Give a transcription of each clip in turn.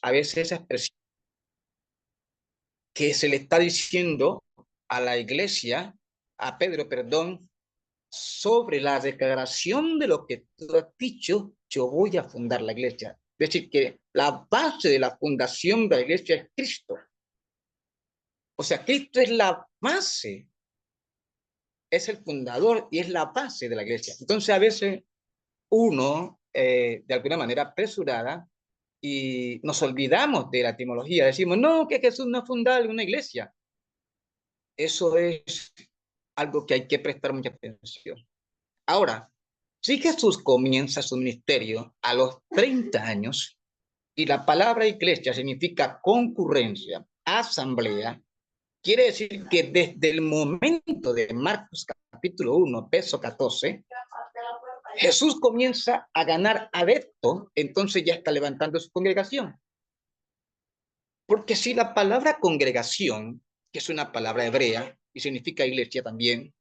a veces esa expresión que se le está diciendo a la iglesia, a Pedro, perdón, sobre la declaración de lo que tú has dicho, yo voy a fundar la iglesia. Es decir, que la base de la fundación de la iglesia es Cristo. O sea, Cristo es la base, es el fundador y es la base de la iglesia. Entonces, a veces uno, de alguna manera apresurada, y nos olvidamos de la etimología. Decimos, no, que Jesús no ha fundado una iglesia. Eso es algo que hay que prestar mucha atención. Ahora, si Jesús comienza su ministerio a los 30 años, y la palabra iglesia significa concurrencia, asamblea, quiere decir que desde el momento de Marcos capítulo 1, verso 14, Jesús comienza a ganar adeptos, entonces ya está levantando su congregación. Porque si la palabra congregación, que es una palabra hebrea y significa iglesia también,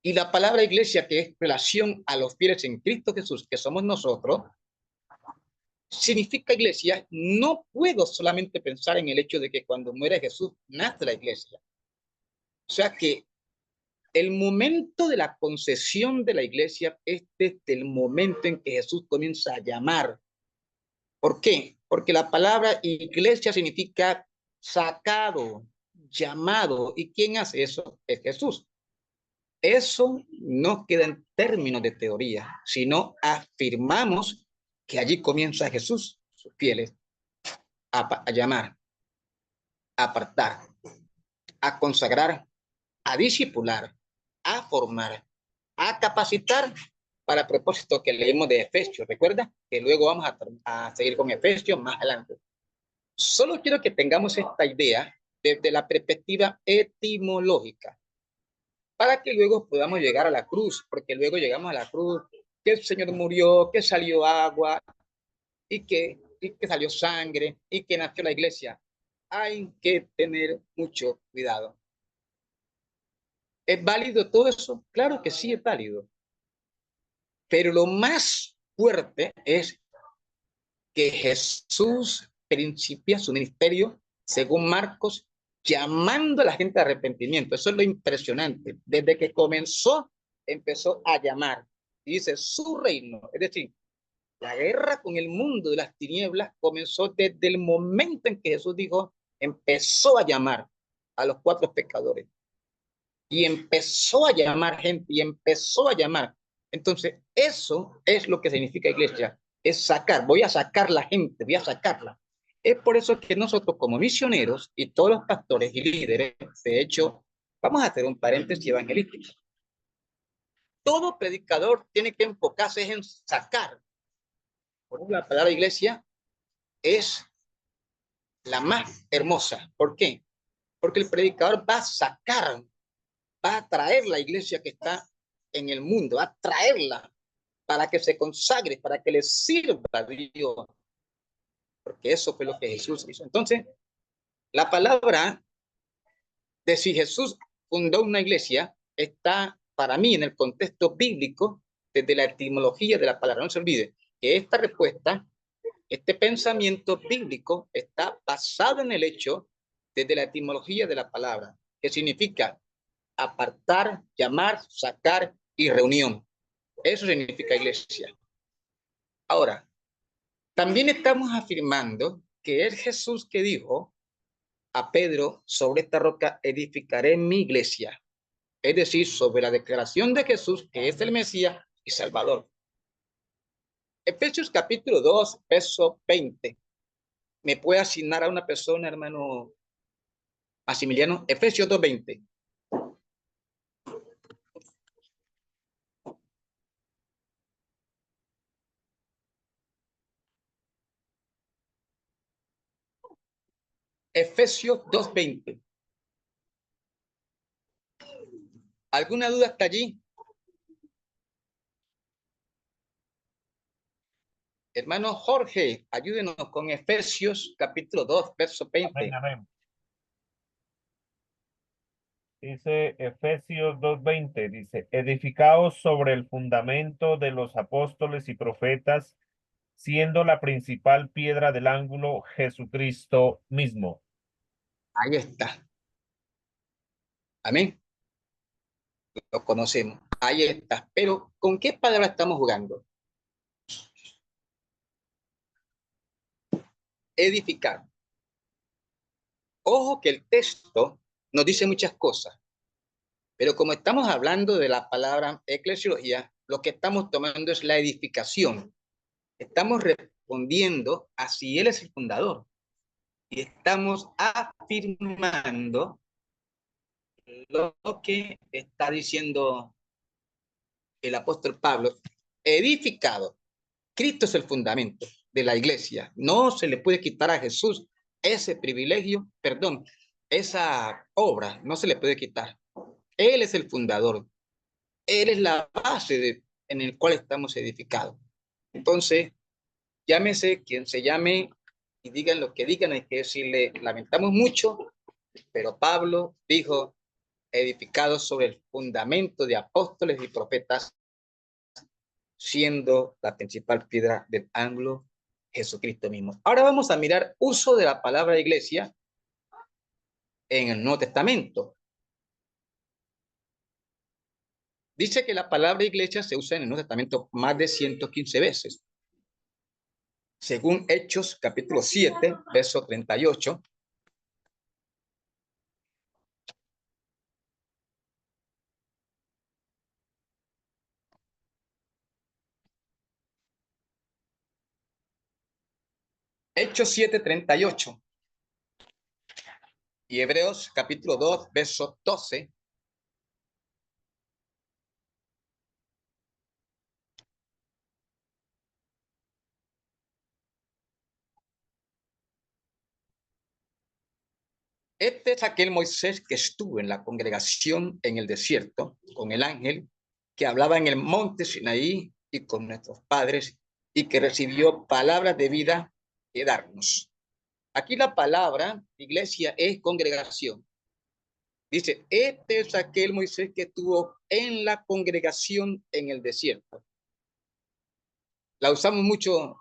y la palabra iglesia, que es relación a los fieles en Cristo Jesús, que somos nosotros, significa iglesia, no puedo solamente pensar en el hecho de que cuando muere Jesús nace la iglesia. O sea que el momento de la concesión de la iglesia es desde el momento en que Jesús comienza a llamar. ¿Por qué? Porque la palabra iglesia significa sacado, llamado. ¿Y quién hace eso? Es Jesús. Eso no queda en términos de teoría, sino afirmamos que allí comienza Jesús, sus fieles, a llamar, a apartar, a consagrar, a discipular, a formar, a capacitar para el propósito que leemos de Efesios. ¿Recuerda? Que luego vamos a seguir con Efesios más adelante. Solo quiero que tengamos esta idea desde la perspectiva etimológica, para que luego podamos llegar a la cruz, porque luego llegamos a la cruz, que el Señor murió, que salió agua y que salió sangre y que nació la iglesia. Hay que tener mucho cuidado. ¿Es válido todo eso? Claro que sí es válido. Pero lo más fuerte es que Jesús principia su ministerio, según Marcos, llamando a la gente a arrepentimiento. Eso es lo impresionante. Desde que comenzó, empezó a llamar. Y dice, su reino, es decir, la guerra con el mundo de las tinieblas comenzó desde el momento en que Jesús dijo, empezó a llamar a los 4 pecadores. Y empezó a llamar gente, y empezó a llamar. Entonces, eso es lo que significa iglesia, es sacar, voy a sacar la gente, voy a sacarla. Es por eso que nosotros como misioneros y todos los pastores y líderes, de hecho, vamos a hacer un paréntesis evangelístico. Todo predicador tiene que enfocarse en sacar. Por ejemplo, la palabra iglesia es la más hermosa. ¿Por qué? Porque el predicador va a sacar, va a traer la iglesia que está en el mundo, va a traerla para que se consagre, para que le sirva a Dios, porque eso fue lo que Jesús hizo. Entonces, la palabra de si Jesús fundó una iglesia está para mí en el contexto bíblico desde la etimología de la palabra. No se olvide que esta respuesta, este pensamiento bíblico está basado en el hecho desde la etimología de la palabra, que significa apartar, llamar, sacar y reunión. Eso significa iglesia. Ahora, también estamos afirmando que es Jesús que dijo a Pedro, sobre esta roca edificaré mi iglesia. Es decir, sobre la declaración de Jesús, que es el Mesías y Salvador. Efesios capítulo 2, verso 20. ¿Me puede asignar a una persona, hermano Maximiliano? Efesios 2:20. Efesios 2:20. ¿Alguna duda hasta allí? Hermano Jorge, ayúdenos con Efesios capítulo 2, verso 20. Amén, amén. Dice Efesios 2:20, dice, edificaos sobre el fundamento de los apóstoles y profetas, siendo la principal piedra del ángulo Jesucristo mismo. Ahí está. Amén. Lo conocemos. Ahí está. Pero, ¿con qué palabra estamos jugando? Edificar. Ojo que el texto nos dice muchas cosas, pero como estamos hablando de la palabra eclesiología, lo que estamos tomando es la edificación. Estamos respondiendo a si Él es el fundador y estamos afirmando lo que está diciendo el apóstol Pablo, edificado. Cristo es el fundamento de la iglesia. No se le puede quitar a Jesús ese privilegio, perdón, esa obra, no se le puede quitar. Él es el fundador. Él es la base en el cual estamos edificados. Entonces, llámese quien se llame y digan lo que digan, hay que decirle, lamentamos mucho, pero Pablo dijo, edificados sobre el fundamento de apóstoles y profetas, siendo la principal piedra del ángulo Jesucristo mismo. Ahora vamos a mirar uso de la palabra iglesia en el Nuevo Testamento. Dice que la palabra iglesia se usa en el Nuevo Testamento más de 115 veces. Según Hechos, capítulo 7, verso 38. Hechos 7, 38. Y Hebreos, capítulo 2, verso 12. Este es aquel Moisés que estuvo en la congregación en el desierto con el ángel que hablaba en el monte Sinaí y con nuestros padres y que recibió palabras de vida que darnos. Aquí la palabra iglesia es congregación. Dice, este es aquel Moisés que estuvo en la congregación en el desierto. La usamos mucho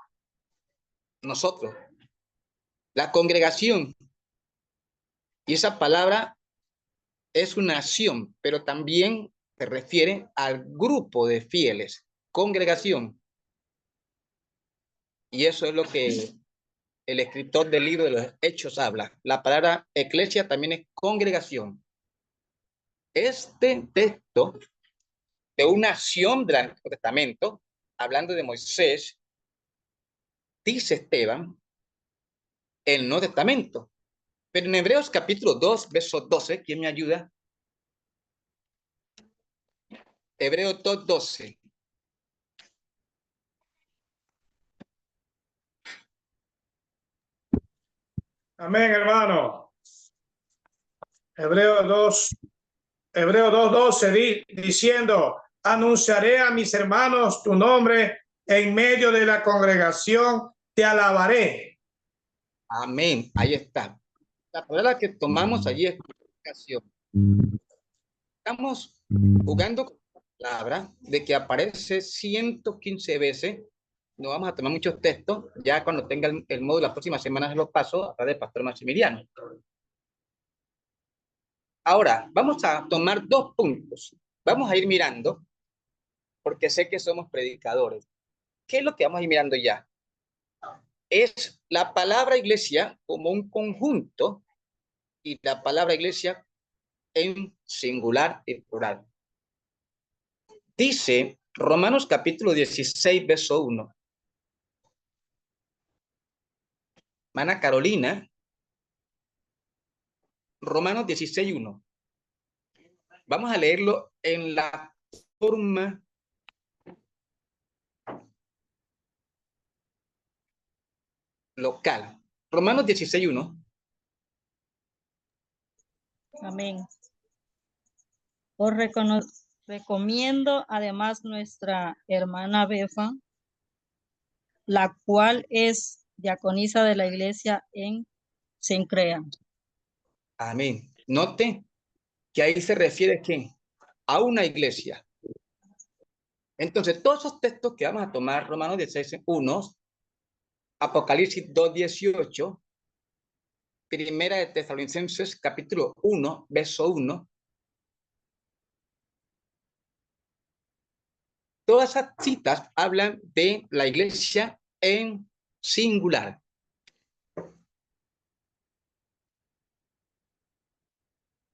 nosotros. La congregación. Y esa palabra es una acción, pero también se refiere al grupo de fieles, congregación. Y eso es lo que el escritor del libro de los Hechos habla. La palabra eclesia también es congregación. Este texto de una acción del Antiguo Testamento, hablando de Moisés, dice Esteban, el Nuevo Testamento. Pero en Hebreos capítulo 2, verso 12, ¿quién me ayuda? Hebreos 2, 12. Amén, hermano. Hebreos 2, Hebreos 2:12 diciendo, anunciaré a mis hermanos tu nombre en medio de la congregación, te alabaré. Amén, ahí está. La palabra que tomamos allí es congregación. Estamos jugando con la palabra de que aparece 115 veces. No vamos a tomar muchos textos. Ya cuando tenga el módulo, las próximas semanas los paso a través del pastor Maximiliano. Ahora, vamos a tomar dos puntos. Vamos a ir mirando, porque sé que somos predicadores. ¿Qué es lo que vamos a ir mirando ya? Es la palabra iglesia como un conjunto y la palabra iglesia en singular y plural. Dice Romanos capítulo 16, verso 1. Mana Carolina, Romanos 16, 1. Vamos a leerlo en la forma local. Romanos 16, 1. Amén. Os recomiendo además nuestra hermana Befa, la cual es diaconisa de la iglesia en Cencrea. Amén. Note que ahí se refiere ¿qué? A una iglesia. Entonces, todos esos textos que vamos a tomar, Romanos 16, 1, Apocalipsis 2:18, Primera de Tesalonicenses capítulo 1, verso 1. Todas esas citas hablan de la iglesia en singular.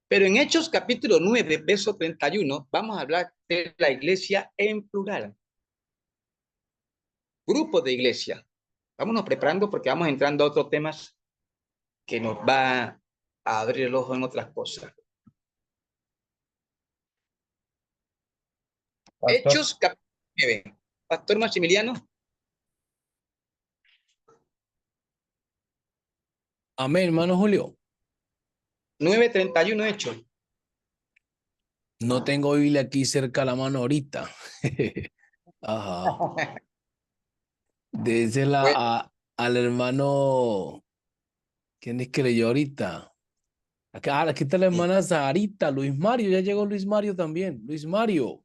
Pero en Hechos capítulo 9, verso 31, vamos a hablar de la iglesia en plural. Grupo de iglesia. Vámonos preparando porque vamos entrando a otros temas que nos va a abrir el ojo en otras cosas. Pastor. Hechos capítulo 9. Pastor Maximiliano. Amén, hermano Julio. 9:31 Hechos. No tengo Biblia aquí cerca a la mano ahorita. Ajá. Désela Bueno. al hermano. ¿Quién es que leyó ahorita? Aquí está la hermana Sarita, Luis Mario. Ya llegó Luis Mario también. Luis Mario.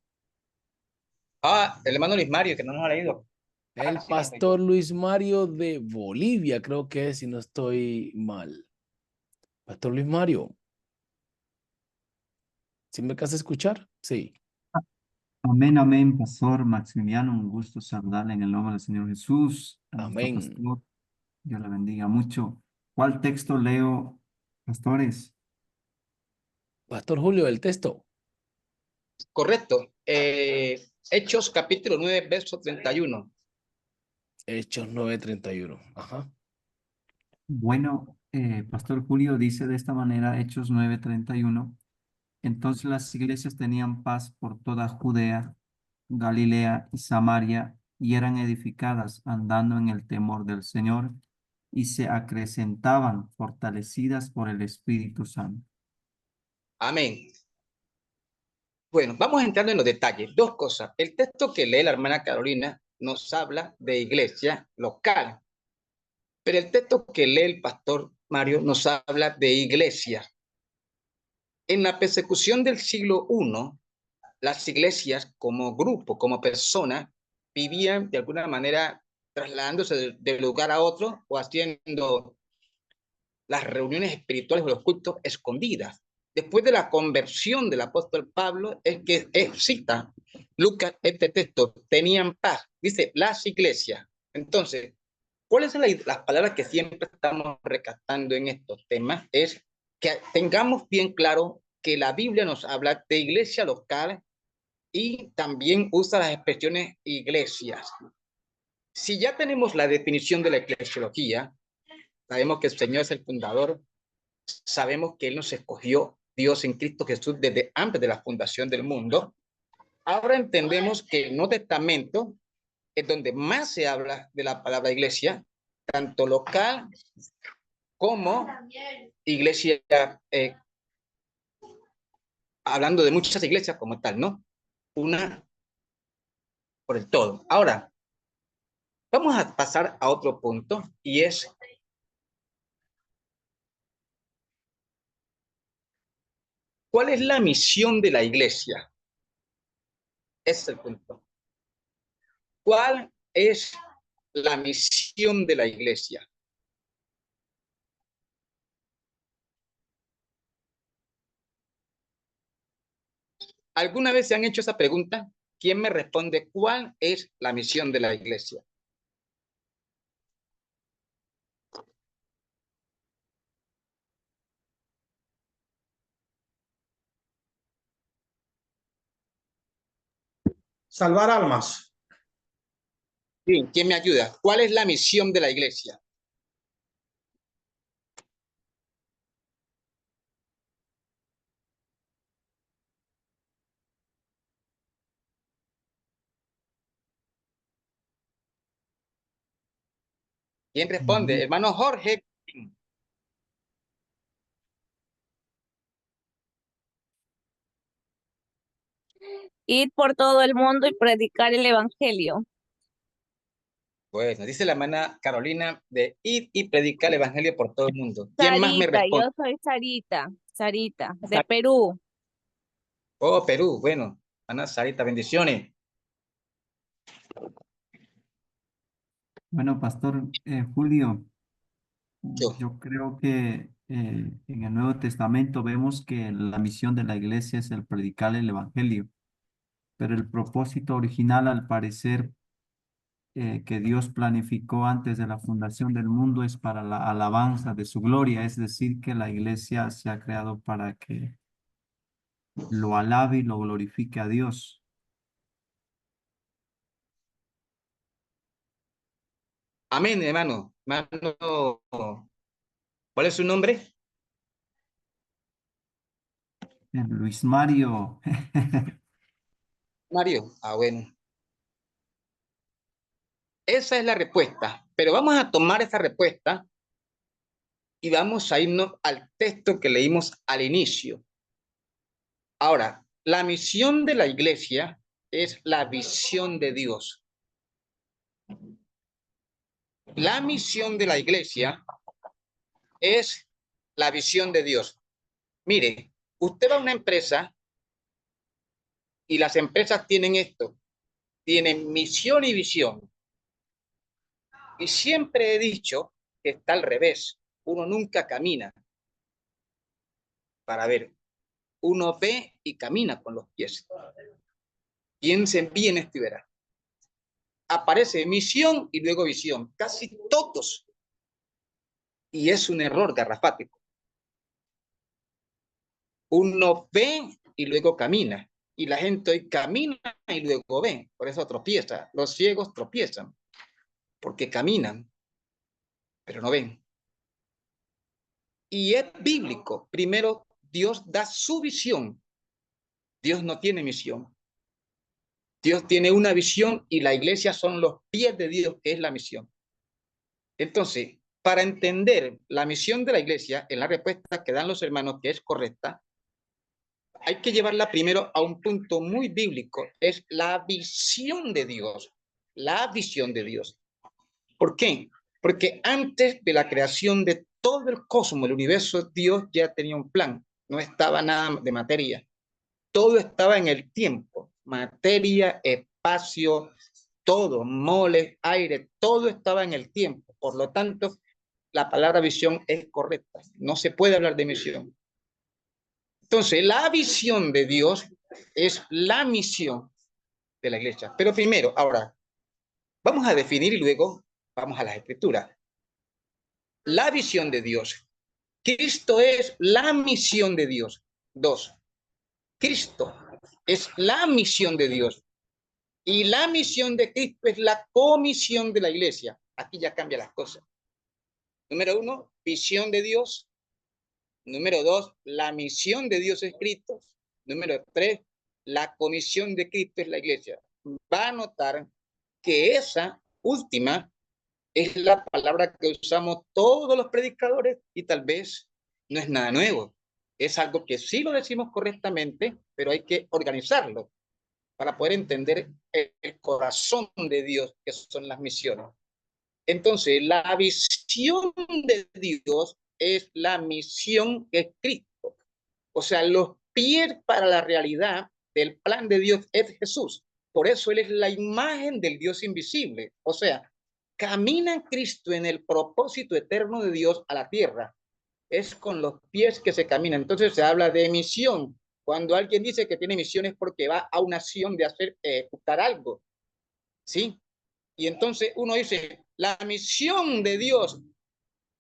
El hermano Luis Mario, que no nos ha leído. El Sí, pastor Luis Mario de Bolivia, creo que es, si no estoy mal. Pastor Luis Mario. ¿Sí me alcanza a escuchar? Sí. Amén, amén, Pastor Maximiliano. Un gusto saludarle en el nombre del Señor Jesús. A nuestro Amén. pastor, Dios le bendiga mucho. ¿Cuál texto leo, pastores? Pastor Julio, el texto. Correcto. Hechos capítulo 9, verso 31. Hechos 9:31. Ajá. Bueno, Pastor Julio dice de esta manera, Hechos 9:31. Entonces las iglesias tenían paz por toda Judea, Galilea y Samaria, y eran edificadas andando en el temor del Señor, y se acrecentaban fortalecidas por el Espíritu Santo. Amén. Bueno, vamos entrando en los detalles. Dos cosas. El texto que lee la hermana Carolina nos habla de iglesia local, pero el texto que lee el pastor Mario nos habla de iglesia. En la persecución del siglo I, las iglesias como grupo, como persona, vivían de alguna manera trasladándose de lugar a otro o haciendo las reuniones espirituales o los cultos escondidas. Después de la conversión del apóstol Pablo, es que cita Lucas este texto, tenían paz, dice las iglesias. Entonces, ¿cuáles son las palabras que siempre estamos recatando en estos temas? Es que tengamos bien claro que la Biblia nos habla de iglesia local y también usa las expresiones iglesias. Si ya tenemos la definición de la eclesiología, sabemos que el Señor es el fundador, sabemos que Él nos escogió, Dios en Cristo Jesús, desde antes de la fundación del mundo. Ahora entendemos que el Nuevo Testamento es donde más se habla de la palabra iglesia, tanto local como iglesia, hablando de muchas iglesias como tal, ¿no? Una por el todo. Ahora, vamos a pasar a otro punto y es ¿cuál es la misión de la iglesia? Ese es el punto. ¿Cuál es la misión de la iglesia? ¿Alguna vez se han hecho esa pregunta? ¿Quién me responde cuál es la misión de la iglesia? Salvar almas. Bien, ¿quién me ayuda? ¿Cuál es la misión de la iglesia? ¿Quién responde? Hermano Jorge. Ir por todo el mundo y predicar el evangelio. Bueno, dice la hermana Carolina de ir y predicar el evangelio por todo el mundo. ¿Quién más me Sarita, responde? yo soy Sarita, de Perú. Oh, Perú, bueno. Ana Sarita, bendiciones. Bueno, Pastor Julio, Yo. yo creo que en el Nuevo Testamento vemos que la misión de la iglesia es el predicar el evangelio, pero el propósito original, al parecer, que Dios planificó antes de la fundación del mundo es para la alabanza de su gloria, es decir, que la iglesia se ha creado para que lo alabe y lo glorifique a Dios. Amén, hermano. Hermano, ¿cuál es su nombre? Luis Mario, Mario. Ah, bueno. Esa es la respuesta. Pero vamos a tomar esa respuesta y vamos a irnos al texto que leímos al inicio. Ahora, la misión de la iglesia es la visión de Dios. La misión de la iglesia es la visión de Dios. Mire, usted va a una empresa y las empresas tienen esto, tienen misión y visión. Y siempre he dicho que está al revés. Uno nunca camina para ver. Uno ve y camina con los pies. Piensen bien esto y verán. Aparece misión y luego visión. Casi todos. Y es un error garrafático. Uno ve y luego camina. Y la gente hoy camina y luego ve. Por eso tropieza. Los ciegos tropiezan. Porque caminan, pero no ven. Y es bíblico. Primero, Dios da su visión. Dios no tiene misión. Dios tiene una visión y la iglesia son los pies de Dios, que es la misión. Entonces, para entender la misión de la iglesia, en la respuesta que dan los hermanos, que es correcta, hay que llevarla primero a un punto muy bíblico, es la visión de Dios. La visión de Dios. ¿Por qué? Porque antes de la creación de todo el cosmos, el universo, Dios ya tenía un plan. No estaba nada de materia. Todo estaba en el tiempo. Materia, espacio, todo, mole, aire, todo estaba en el tiempo. Por lo tanto, la palabra visión es correcta. No se puede hablar de misión. Entonces, la visión de Dios es la misión de la iglesia. Pero primero, ahora, vamos a definir y luego vamos a las escrituras. La visión de Dios. Cristo es la misión de Dios. 2. Cristo es la misión de Dios. Y la misión de Cristo es la comisión de la iglesia. Aquí ya cambia las cosas. Número 1, visión de Dios. Número 2, la misión de Dios es Cristo. Número 3, la comisión de Cristo es la iglesia. Va a notar que esa última es la palabra que usamos todos los predicadores y tal vez no es nada nuevo. Es algo que sí lo decimos correctamente, pero hay que organizarlo para poder entender el corazón de Dios, que son las misiones. Entonces, la visión de Dios es la misión que es Cristo. O sea, los pies para la realidad del plan de Dios es Jesús. Por eso Él es la imagen del Dios invisible. O sea, camina Cristo en el propósito eterno de Dios a la tierra. Es con los pies que se camina. Entonces se habla de misión. Cuando alguien dice que tiene misión es porque va a una acción de hacer, ejecutar algo. ¿Sí? Y entonces uno dice, la misión de Dios,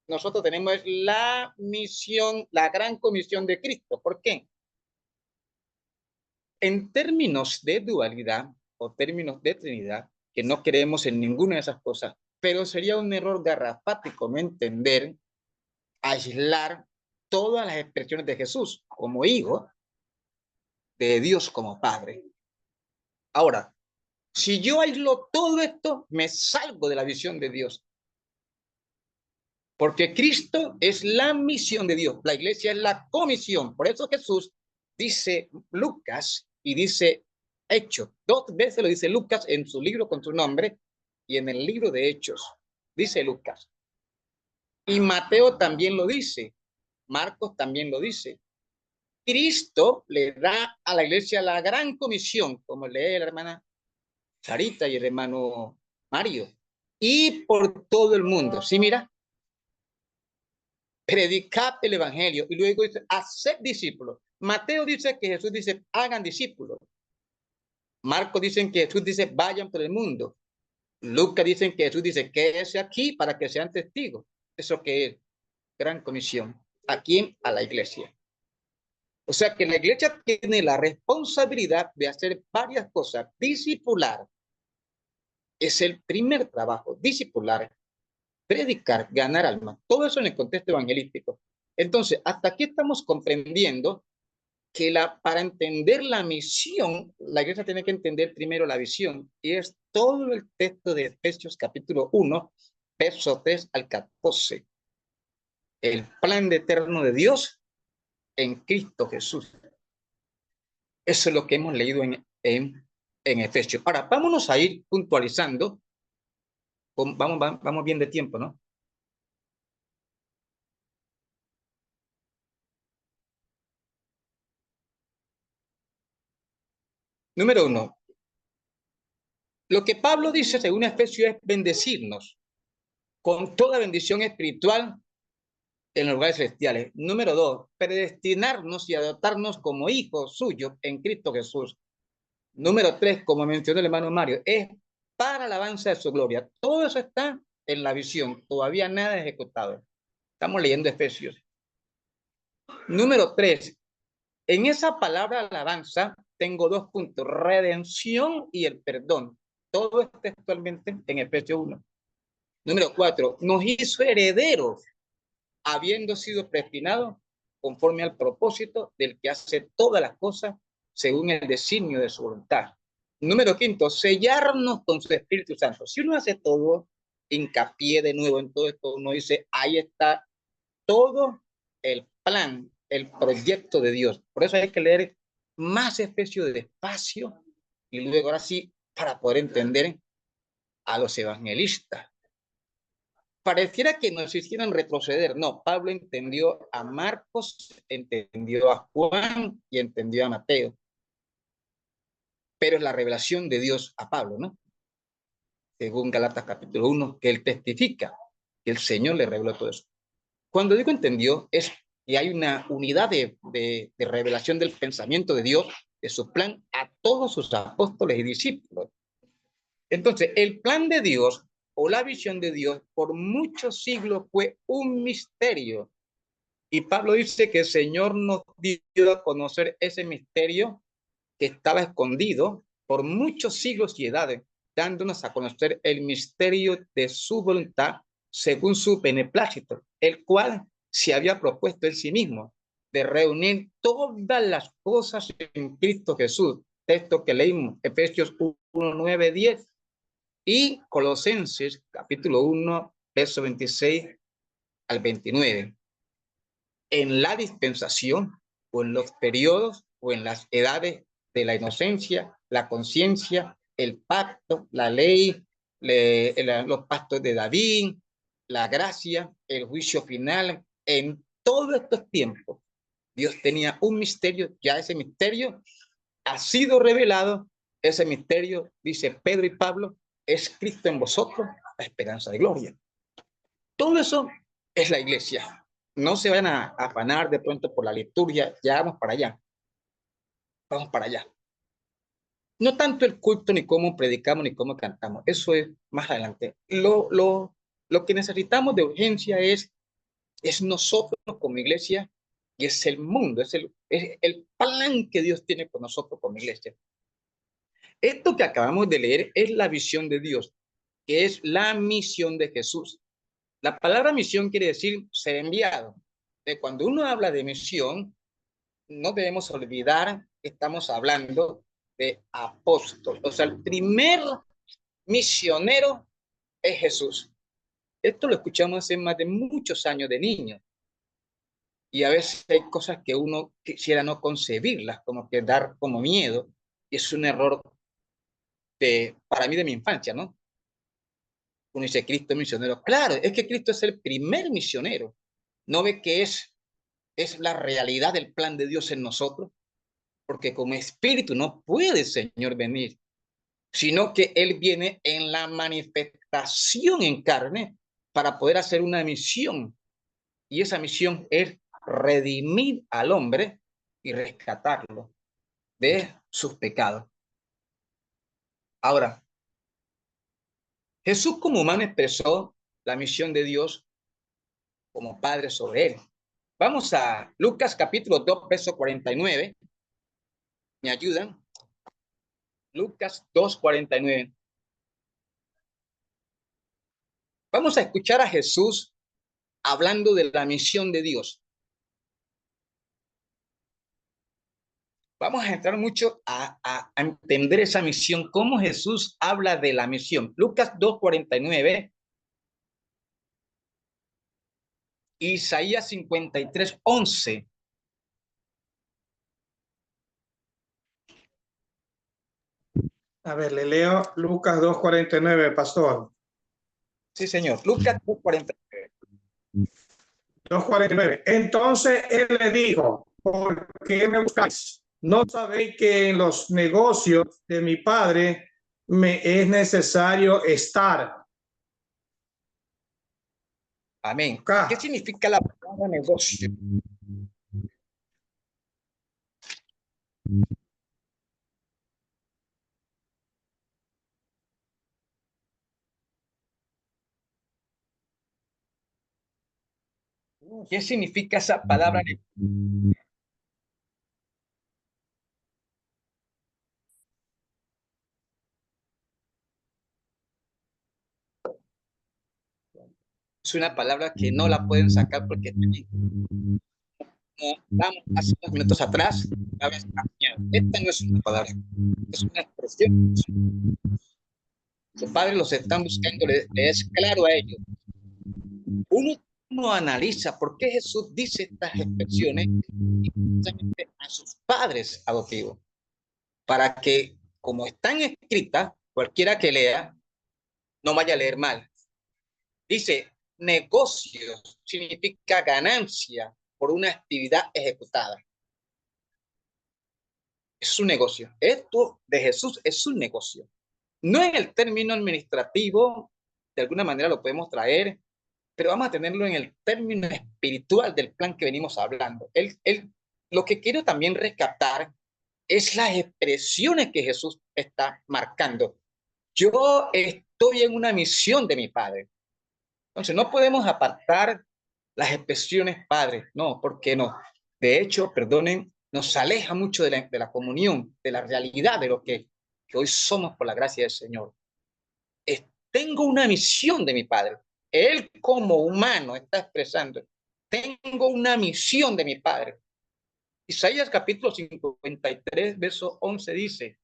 nosotros tenemos la misión, la gran comisión de Cristo. ¿Por qué? En términos de dualidad o términos de Trinidad, que no creemos en ninguna de esas cosas, pero sería un error garrafático no entender, aislar todas las expresiones de Jesús como hijo, de Dios como Padre. Ahora, si yo aíslo todo esto, me salgo de la visión de Dios. Porque Cristo es la misión de Dios, la iglesia es la comisión. Por eso Jesús dice Lucas y dice Hechos. 2 veces lo dice Lucas en su libro con su nombre y en el libro de Hechos. Dice Lucas. Y Mateo también lo dice. Marcos también lo dice. Cristo le da a la iglesia la gran comisión, como lee la hermana Sarita y el hermano Mario. y por todo el mundo. ¿Sí, mira? Predicad el evangelio. Y luego dice, haced discípulos. Mateo dice que Jesús dice, hagan discípulos. Marcos dicen que Jesús dice, vayan por el mundo. Lucas dicen que Jesús dice, quédese aquí para que sean testigos. Eso que es gran comisión. ¿A quién? A la iglesia. O sea que la iglesia tiene la responsabilidad de hacer varias cosas. Discipular es el primer trabajo. Discipular, predicar, ganar almas. Todo eso en el contexto evangelístico. Entonces, hasta aquí estamos comprendiendo que para entender la misión, la iglesia tiene que entender primero la visión, y es todo el texto de Efesios capítulo 1, verso 3 al 14. El plan eterno de Dios en Cristo Jesús. Eso es lo que hemos leído en Efesios. Ahora, vámonos a ir puntualizando. Vamos bien de tiempo, ¿no? Número 1. Lo que Pablo dice según Efesios es bendecirnos con toda bendición espiritual en los lugares celestiales. Número 2, predestinarnos y adoptarnos como hijos suyos en Cristo Jesús. Número 3, como mencionó el hermano Mario, es para la alabanza de su gloria. Todo eso está en la visión, todavía nada ejecutado. Estamos leyendo Efesios. Número 3, en esa palabra alabanza tengo 2 puntos, redención y el perdón. Todo es textualmente en Efesios 1. Número 4, nos hizo herederos, habiendo sido predestinados conforme al propósito del que hace todas las cosas según el designio de su voluntad. Número 5, sellarnos con su Espíritu Santo. Si uno hace todo, hincapié de nuevo en todo esto, uno dice, ahí está todo el plan, el proyecto de Dios. Por eso hay que leer más Efesios despacio y luego ahora sí, para poder entender a los evangelistas. Pareciera que nos hicieran retroceder. No, Pablo entendió a Marcos, entendió a Juan y entendió a Mateo. Pero es la revelación de Dios a Pablo, ¿no? Según Galatas capítulo 1, que él testifica que el Señor le reveló todo eso. Cuando digo entendió, es que hay una unidad de revelación del pensamiento de Dios, de su plan a todos sus apóstoles y discípulos. Entonces, el plan de Dios o la visión de Dios por muchos siglos fue un misterio. Y Pablo dice que el Señor nos dio a conocer ese misterio que estaba escondido por muchos siglos y edades, dándonos a conocer el misterio de su voluntad según su beneplácito, el cual se había propuesto en sí mismo, de reunir todas las cosas en Cristo Jesús. Texto que leímos, Efesios 1, 9, 10. Y Colosenses, capítulo 1, verso 26 al 29. En la dispensación, o en los periodos, o en las edades de la inocencia, la conciencia, el pacto, la ley, los pactos de David, la gracia, el juicio final, en todos estos tiempos, Dios tenía un misterio, ya ese misterio ha sido revelado, ese misterio, dice Pedro y Pablo, es Cristo en vosotros, la esperanza de gloria. Todo eso es la iglesia. No se van a afanar de pronto por la liturgia, ya vamos para allá. Vamos para allá. No tanto el culto, ni cómo predicamos, ni cómo cantamos. Eso es más adelante. Lo que necesitamos de urgencia es nosotros como iglesia y es el mundo, es el plan que Dios tiene con nosotros como iglesia. Esto que acabamos de leer es la visión de Dios, que es la misión de Jesús. La palabra misión quiere decir ser enviado. Cuando uno habla de misión, no debemos olvidar que estamos hablando de apóstol. O sea, el primer misionero es Jesús. Esto lo escuchamos hace más de muchos años de niños. Y a veces hay cosas que uno quisiera no concebirlas, como que dar como miedo. Y es un error para mí de mi infancia, ¿no? Uno dice, Cristo es misionero. Claro, es que Cristo es el primer misionero. ¿No ve que es la realidad del plan de Dios en nosotros? Porque como espíritu no puede el Señor venir, sino que Él viene en la manifestación en carne para poder hacer una misión. Y esa misión es redimir al hombre y rescatarlo de sus pecados. Ahora, Jesús como humano expresó la misión de Dios como Padre sobre él. Vamos a Lucas capítulo 2, verso 49. ¿Me ayudan? Lucas 2, 49. Vamos a escuchar a Jesús hablando de la misión de Dios. Vamos a entrar mucho a entender esa misión, cómo Jesús habla de la misión. Lucas 2, 49. Isaías 53, 11. A ver, le leo Lucas 2:49, pastor. Sí, señor. Lucas 2, 49. 2:49. Entonces él le dijo, ¿por qué me buscáis? ¿No sabéis que en los negocios de mi padre me es necesario estar? Amén. Acá. ¿Qué significa la palabra negocio? ¿Qué significa esa palabra? Es una palabra que no la pueden sacar porque vamos hace unos minutos atrás. Esta no es una palabra, es una expresión. Sus padres los están buscando, le es claro a ellos. Uno analiza por qué Jesús dice estas expresiones a sus padres adoptivos, para que, como están escritas, cualquiera que lea, no vaya a leer mal. Dice, negocios significa ganancia por una actividad ejecutada. Es un negocio. Esto de Jesús es un negocio. No en el término administrativo, de alguna manera lo podemos traer, pero vamos a tenerlo en el término espiritual del plan que venimos hablando. Lo que quiero también rescatar es las expresiones que Jesús está marcando. Yo estoy en una misión de mi Padre. Entonces, no podemos apartar las expresiones Padre. No, ¿por qué no? De hecho, perdonen, nos aleja mucho de la comunión, de la realidad de lo que hoy somos por la gracia del Señor. Tengo una misión de mi Padre. Él como humano está expresando, tengo una misión de mi Padre. Isaías capítulo 53, verso 11 dice,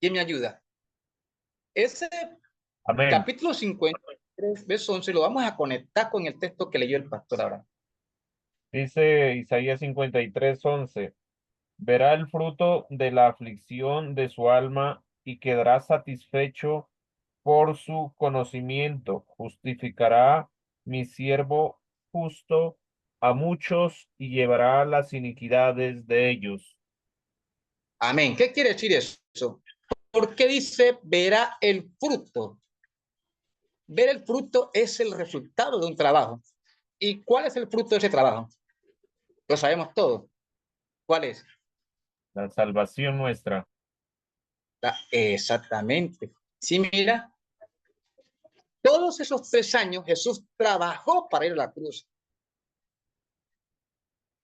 ¿quién me ayuda? Ese Amén. capítulo 53, verso 11 lo vamos a conectar con el texto que leyó el pastor ahora. Dice Isaías 53, 11. Verá el fruto de la aflicción de su alma y quedará satisfecho por su conocimiento. Justificará mi siervo justo a muchos y llevará las iniquidades de ellos. Amén. ¿Qué quiere decir eso? ¿Por qué dice verá el fruto? Ver el fruto es el resultado de un trabajo. ¿Y cuál es el fruto de ese trabajo? Lo sabemos todos. ¿Cuál es? La salvación nuestra. Exactamente. Sí, mira, todos esos 3 años Jesús trabajó para ir a la cruz.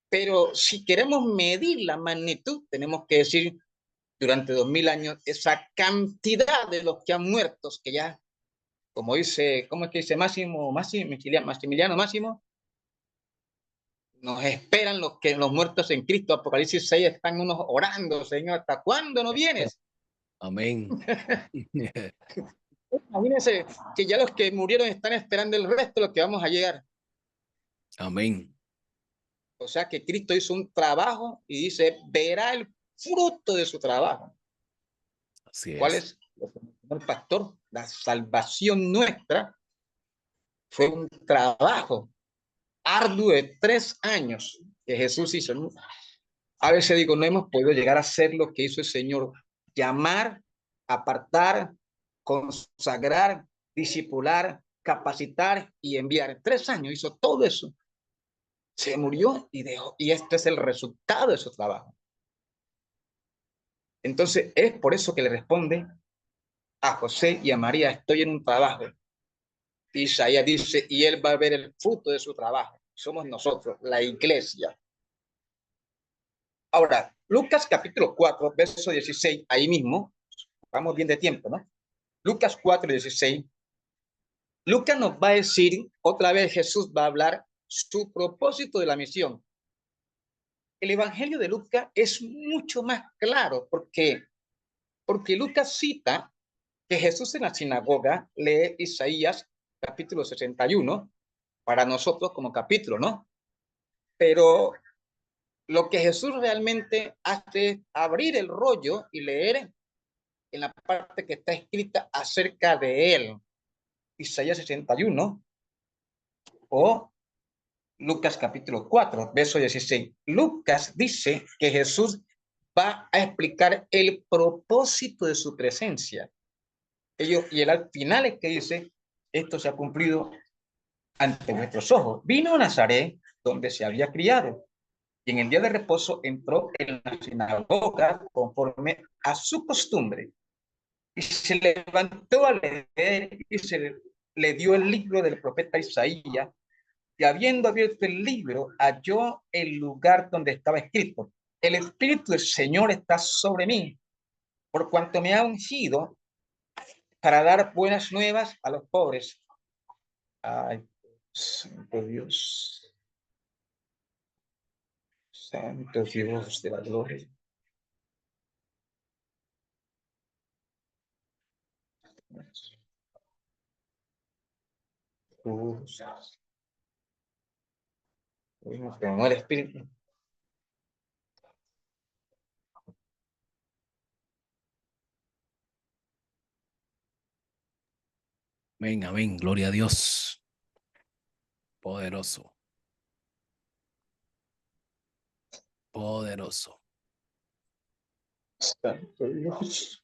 Pero si queremos medir la magnitud, tenemos que decir, durante 2000 años, esa cantidad de los que han muerto, que ya, como dice, ¿cómo es que dice Maximiliano Máximo? Nos esperan los muertos en Cristo. Apocalipsis 6 están unos orando, Señor, ¿hasta cuándo no vienes? Amén. Imagínense que ya los que murieron están esperando el resto de los que vamos a llegar. Amén. O sea que Cristo hizo un trabajo y dice, verá el fruto de su trabajo. Así es. ¿Cuál es? El pastor, la salvación nuestra fue un trabajo arduo de 3 años que Jesús hizo. A veces digo, no hemos podido llegar a hacer lo que hizo el Señor, llamar, apartar, consagrar discipular, capacitar y enviar. En 3 años hizo todo eso. Se murió y dejó, y este es el resultado de su trabajo. Entonces, es por eso que le responde a José y a María: estoy en un trabajo. Isaías dice, y él va a ver el fruto de su trabajo. Somos nosotros, la iglesia. Ahora, Lucas capítulo 4, verso 16, ahí mismo, vamos bien de tiempo, ¿no? Lucas 4, 16. Lucas nos va a decir, otra vez Jesús va a hablar su propósito de la misión. El evangelio de Lucas es mucho más claro, porque Lucas cita que Jesús en la sinagoga lee Isaías capítulo 61 para nosotros como capítulo, ¿no? Pero lo que Jesús realmente hace es abrir el rollo y leer en la parte que está escrita acerca de él, Isaías 61 o Lucas capítulo 4, verso 16. Lucas dice que Jesús va a explicar el propósito de su presencia. Y él al final es que dice, esto se ha cumplido ante vuestros ojos. Vino a Nazaret, donde se había criado, y en el día de reposo entró en la sinagoga conforme a su costumbre, y se levantó a leer y se le dio el libro del profeta Isaías, y habiendo abierto el libro, halló el lugar donde estaba escrito: el Espíritu del Señor está sobre mí, por cuanto me ha ungido para dar buenas nuevas a los pobres. Ay, santo Dios. Santo Dios de la gloria. El Espíritu. Amén, amén, gloria a Dios. Poderoso. Poderoso. Santo Dios.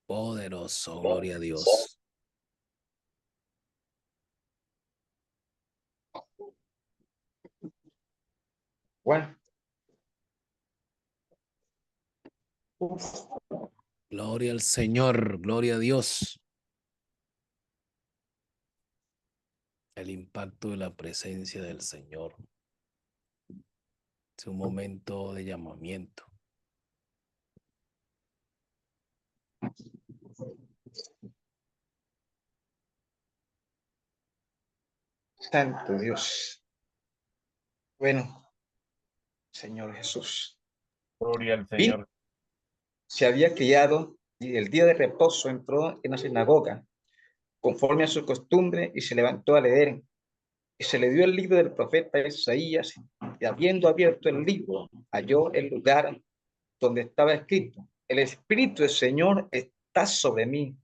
Poderoso, gloria a Dios. Bueno. Gloria al Señor, gloria a Dios. El impacto de la presencia del Señor. Es un momento de llamamiento. Santo Dios. Bueno, Señor Jesús. Gloria al Y Señor. se había criado y el día de reposo entró en la sinagoga conforme a su costumbre y se levantó a leer. Y se le dio el libro del profeta Isaías, y habiendo abierto el libro, halló el lugar donde estaba escrito: el Espíritu del Señor está sobre mí,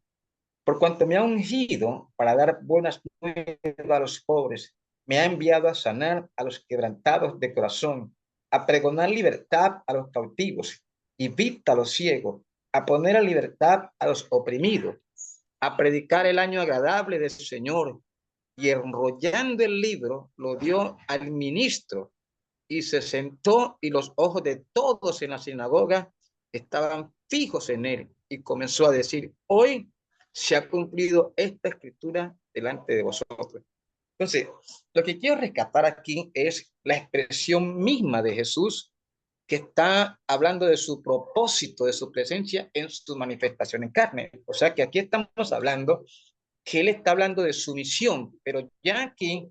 por cuanto me ha ungido para dar buenas nuevas a los pobres, me ha enviado a sanar a los quebrantados de corazón, a pregonar libertad a los cautivos y vista a los ciegos, a poner a libertad a los oprimidos, a predicar el año agradable del Señor. Y enrollando el libro, lo dio al ministro y se sentó, y los ojos de todos en la sinagoga estaban fijos en él, y comenzó a decir: hoy se ha cumplido esta escritura delante de vosotros. Entonces, lo que quiero rescatar aquí es la expresión misma de Jesús, que está hablando de su propósito, de su presencia en su manifestación en carne. O sea que aquí estamos hablando que él está hablando de su misión, pero ya aquí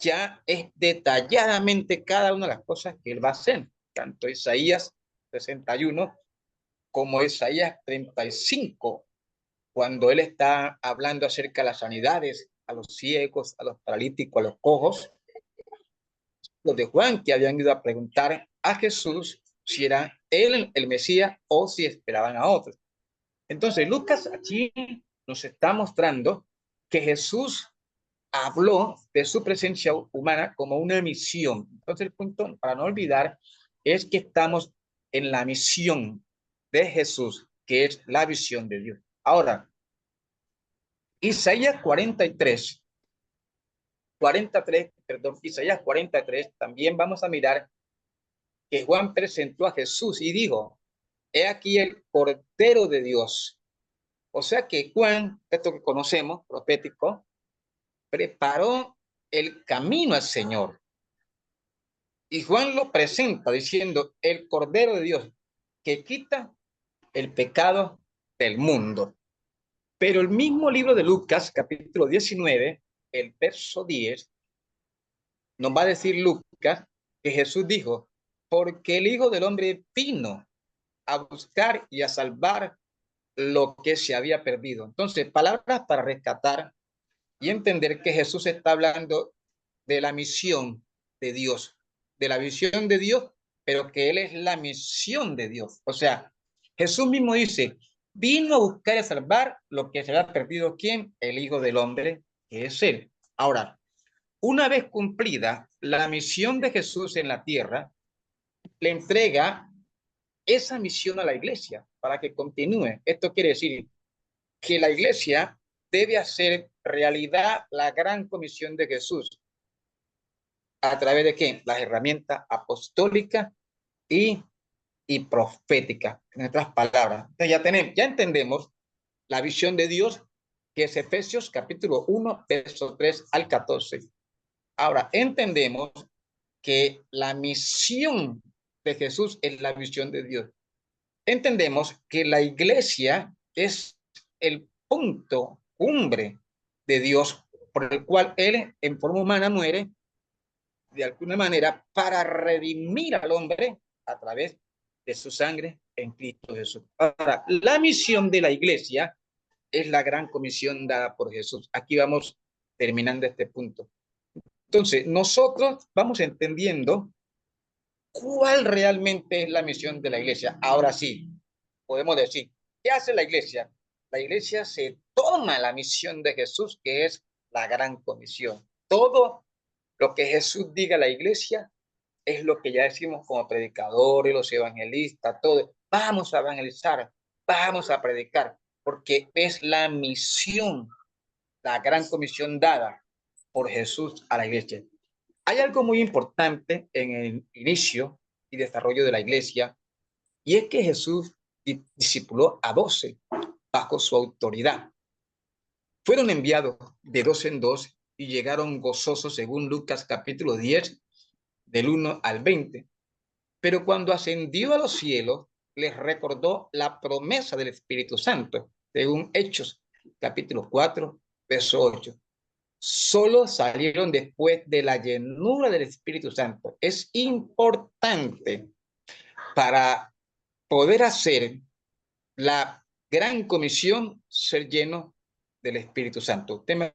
ya es detalladamente cada una de las cosas que él va a hacer, tanto Isaías 61 como Isaías 35, cuando él está hablando acerca de las sanidades a los ciegos, a los paralíticos, a los cojos, los de Juan, que habían ido a preguntar a Jesús si era él el Mesías o si esperaban a otros. Entonces, Lucas aquí nos está mostrando que Jesús habló de su presencia humana como una misión. Entonces, el punto, para no olvidar, es que estamos en la misión. de Jesús, que es la visión de Dios. Ahora, Isaías 43, Isaías 43, también vamos a mirar que Juan presentó a Jesús y dijo, he aquí el Cordero de Dios. O sea que Juan, esto que conocemos, profético, preparó el camino al Señor. Y Juan lo presenta diciendo, el Cordero de Dios que quita el pecado del mundo. Pero el mismo libro de Lucas, capítulo 19, el verso 10, nos va a decir Lucas que Jesús dijo, porque el Hijo del Hombre vino a buscar y a salvar lo que se había perdido. Entonces, palabras para rescatar y entender que Jesús está hablando de la misión de Dios, de la visión de Dios, pero que Él es la misión de Dios. O sea, Jesús mismo dice, vino a buscar y a salvar lo que se había perdido. ¿Quién? El Hijo del Hombre, que es Él. Ahora, una vez cumplida la misión de Jesús en la tierra, le entrega esa misión a la iglesia para que continúe. Esto quiere decir que la iglesia debe hacer realidad la gran comisión de Jesús. ¿A través de qué? Las herramientas apostólicas y proféticas, en otras palabras. Entonces ya entendemos la visión de Dios, que es Efesios capítulo 1, verso 3 al 14. Ahora, entendemos que la misión de Jesús es la visión de Dios. Entendemos que la iglesia es el punto cumbre de Dios por el cual Él en forma humana muere de alguna manera para redimir al hombre a través de su sangre en Cristo Jesús. Ahora, la misión de la iglesia es la gran comisión dada por Jesús. Aquí vamos terminando este punto. Entonces, nosotros vamos entendiendo cuál realmente es la misión de la iglesia. Ahora sí, podemos decir, ¿qué hace la iglesia? La iglesia se toma la misión de Jesús, que es la gran comisión. Todo lo que Jesús diga a la iglesia es lo que ya decimos como predicadores, los evangelistas, todo. Vamos a evangelizar, vamos a predicar, porque es la misión, la gran comisión dada por Jesús a la iglesia. Hay algo muy importante en el inicio y desarrollo de la iglesia, y es que Jesús discipuló a 12 bajo su autoridad. Fueron enviados de 2 en 2 y llegaron gozosos según Lucas capítulo 10, del 1 al 20. Pero cuando ascendió a los cielos, les recordó la promesa del Espíritu Santo, según Hechos capítulo 4, verso 8. Solo salieron después de la llenura del Espíritu Santo. Es importante para poder hacer la gran comisión ser lleno del Espíritu Santo. Usted me